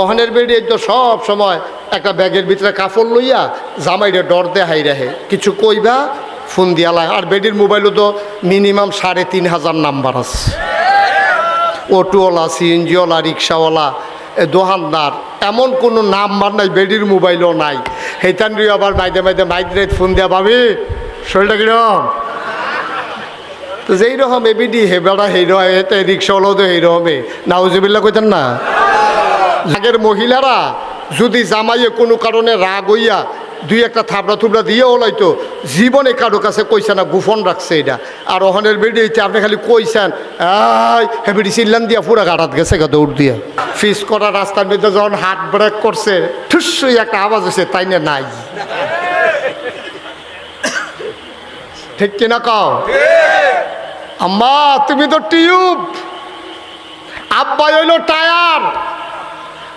ওখানের বেরিয়ে তো সব সময় একটা ব্যাগের ভিতরে কাপড় লইয়া জামাইরে ডর দেহাই রাহে কিছু কইবা ফোন দিয়া লাগে। আর বেডির মোবাইলও তো মিনিমাম ৩,৫০০ নাম্বার আছে। অটোওয়ালা, সিএনজিওয়ালা, রিক্সাওয়ালা, দোকানদার, এমন কোনো নাম্বার নাই বেডির মোবাইলও নাই। হেতান আবার মাইদে মাইদে মাইদ্রেত ফোন দেয়া ভাবি শরীরটা কিরকম, তো যেই রকম এবিডি হে বেড়া হেই রহে রিক্সাওয়ালাও তো এই রকমে নাউজুবিল্লাহ কইতেন না। আগের মহিলারা যদি জামাইয়ে কোনো কারণে রাগ হইয়া দুই একটা থাবড়া থুবড়া দিয়ে ওলাইতো, জীবনে কারো কাছে কইছে না, গোপন রাখছে এটা। আর ওখানের বেডি হইতে আপনি খালি কইছেন হ্যাঁ বেডি চিল্লান দিয়া পুরা গাড়াত গেছে গা দৌড় দিয়া। ফিস করা রাস্তার মধ্যে যখন হাত ব্রেক করছে ঠুস একটা আওয়াজ হয়েছে, তাই না নাই, ঠিক কিনা কাও? আম্মা তুমি তো টিউব, আব্বা হইল টায়ার।